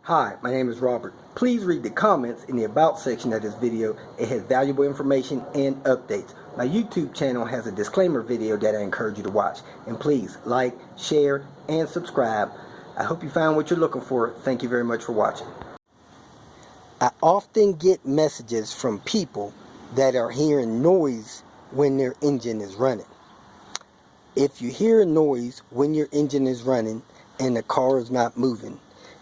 Hi, my name is Robert. Please read the comments in the About section of this video. It has valuable information and updates. My YouTube channel has a disclaimer video that I encourage you to watch. And please like, share, and subscribe. I hope you found what you're looking for. Thank you very much for watching. I often get messages from people that are hearing noise when their engine is running. If you hear a noise when your engine is running and the car is not moving,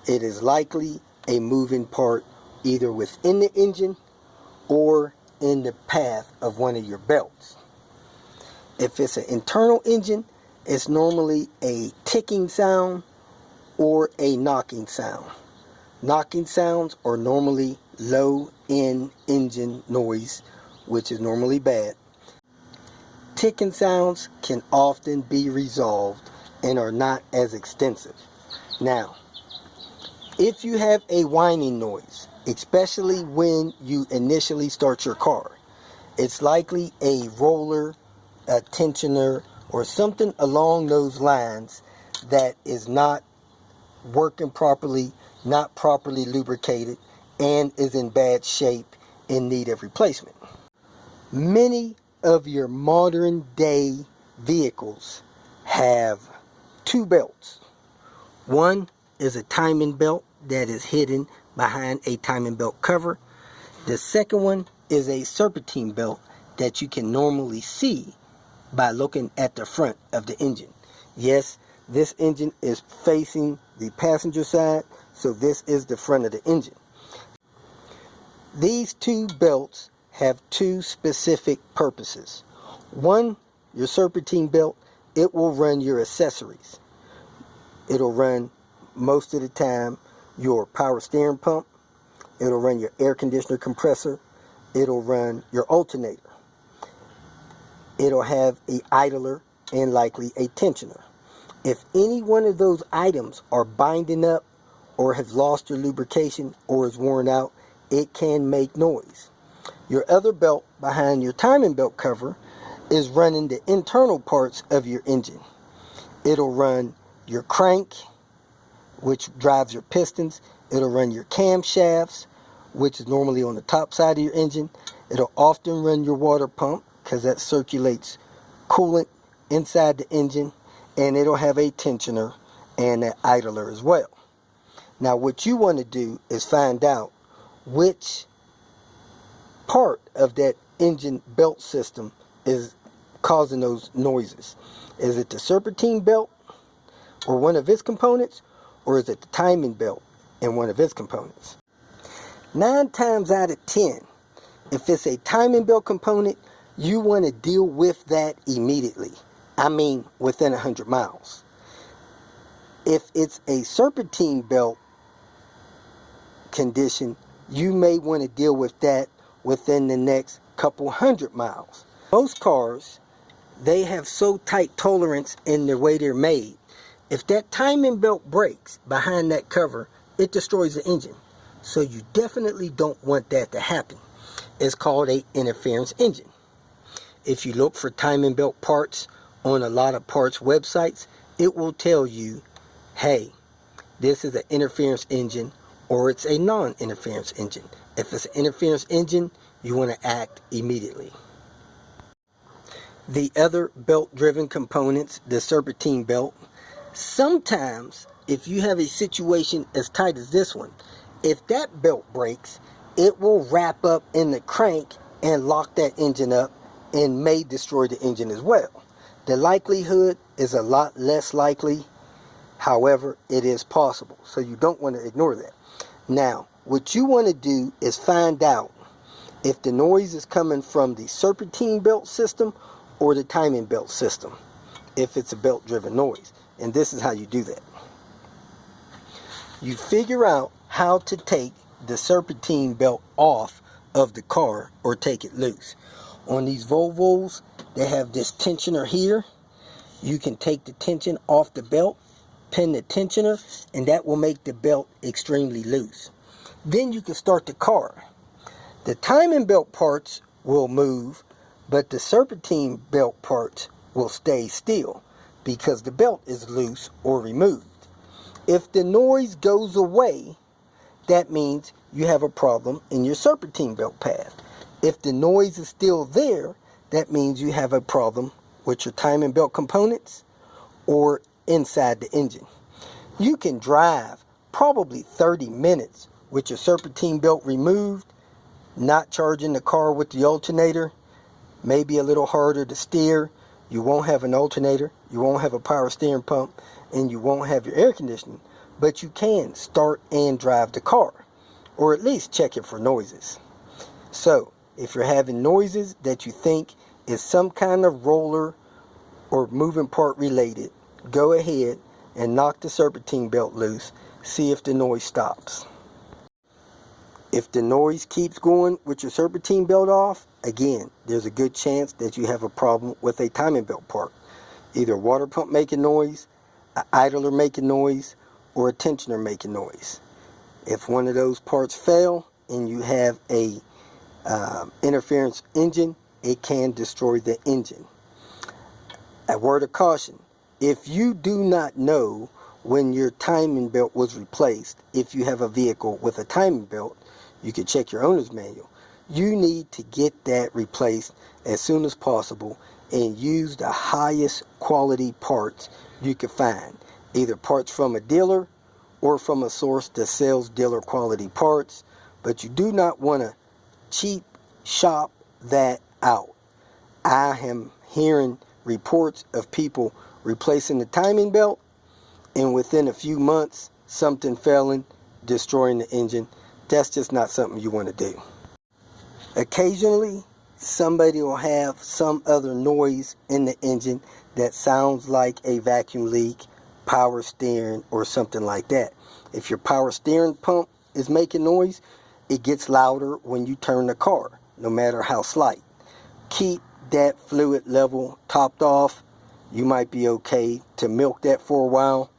it is likely a moving part either within the engine or in the path of one of your belts. If it's an internal engine, it's normally a ticking sound or a knocking sound. Knocking sounds are normally low end engine noise, which is normally bad. Ticking sounds can often be resolved and are not as extensive. Now, if you have a whining noise, especially when you initially start your car, it's likely a roller, a tensioner, or something along those lines that is not working properly, not properly lubricated, and is in bad shape in need of replacement. Many of your modern day vehicles have two belts. One is a timing belt that is hidden behind a timing belt cover. The second one is a serpentine belt that you can normally see by looking at the front of the engine. Yes, this engine is facing the passenger side, so this is the front of the engine. These two belts have two specific purposes. One, your serpentine belt, it will run your accessories. It'll run most of the time your power steering pump. It'll run your air conditioner compressor. It'll run your alternator. It'll have an idler and likely a tensioner. If any one of those items are binding up or have lost your lubrication or is worn out, it can make noise. Your other belt behind your timing belt cover is running the internal parts of your engine. It'll run your crank, which drives your pistons. It'll run your camshafts, which is normally on the top side of your engine. It'll often run your water pump because that circulates coolant inside the engine, and it'll have a tensioner and an idler as well. Now what you want to do is find out which part of that engine belt system is causing those noises. Is it the serpentine belt or one of its components, or is it the timing belt and one of its components? 9 times out of 10, if it's a timing belt component, you want to deal with that immediately. I mean within 100 miles. If it's a serpentine belt condition, you may want to deal with that within the next couple 100 miles. Most cars, they have so tight tolerance in the way they're made. If that timing belt breaks behind that cover, it destroys the engine. So you definitely don't want that to happen. It's called an interference engine. If you look for timing belt parts on a lot of parts websites, it will tell you, hey, this is an interference engine or it's a non-interference engine. If it's an interference engine, you want to act immediately. The other belt-driven components, the serpentine belt, sometimes if you have a situation as tight as this one, if that belt breaks, it will wrap up in the crank and lock that engine up and may destroy the engine as well. The likelihood is a lot less likely. However, it is possible, so you don't want to ignore that. Now, what you want to do is find out if the noise is coming from the serpentine belt system or the timing belt system, if it's a belt-driven noise. And this is how you do that. You figure out how to take the serpentine belt off of the car or take it loose. On these Volvos, they have this tensioner here. You can take the tension off the belt, pin the tensioner, and that will make the belt extremely loose. Then you can start the car. The timing belt parts will move, but the serpentine belt parts will stay still because the belt is loose or removed. If the noise goes away, that means you have a problem in your serpentine belt path. If the noise is still there, that means you have a problem with your timing belt components or inside the engine. You can drive probably 30 minutes with your serpentine belt removed, not charging the car with the alternator, maybe a little harder to steer. You won't have an alternator, you won't have a power steering pump, and you won't have your air conditioning, but you can start and drive the car, or at least check it for noises. So, if you're having noises that you think is some kind of roller or moving part related, go ahead and knock the serpentine belt loose, see if the noise stops. If the noise keeps going with your serpentine belt off, again, there's a good chance that you have a problem with a timing belt part. Either a water pump making noise, an idler making noise, or a tensioner making noise. If one of those parts fail and you have a interference engine, it can destroy the engine. A word of caution: if you do not know when your timing belt was replaced, if you have a vehicle with a timing belt, you can check your owner's manual. You need to get that replaced as soon as possible and use the highest quality parts you can find. Either parts from a dealer or from a source that sells dealer quality parts, but you do not want to cheap shop that out. I am hearing reports of people replacing the timing belt and within a few months something failing, destroying the engine. That's just not something you want to do. Occasionally somebody will have some other noise in the engine that sounds like a vacuum leak, power steering, or something like that. If your power steering pump is making noise, it gets louder when you turn the car, no matter how slight. Keep that fluid level topped off. You might be okay to milk that for a while.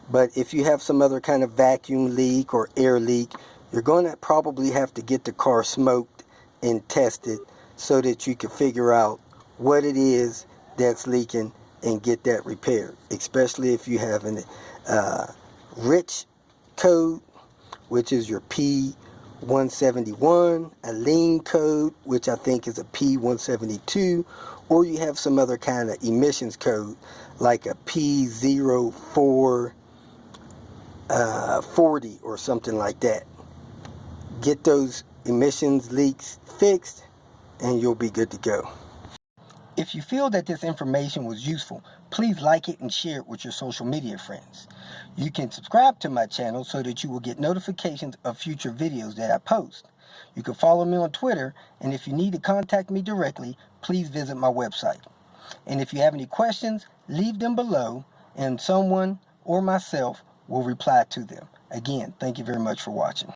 But if you have some other kind of vacuum leak or air leak, you're going to probably have to get the car smoked and tested so that you can figure out what it is that's leaking and get that repaired. Especially if you have a rich code, which is your P171, a lean code, which I think is a P172, or you have some other kind of emissions code like a P0440 or something like that. Get those emissions leaks fixed and you'll be good to go. If you feel that this information was useful, please like it and share it with your social media friends. You can subscribe to my channel so that you will get notifications of future videos that I post. You can follow me on Twitter, and if you need to contact me directly, please visit my website. And if you have any questions, leave them below and someone or myself will reply to them. Again, thank you very much for watching.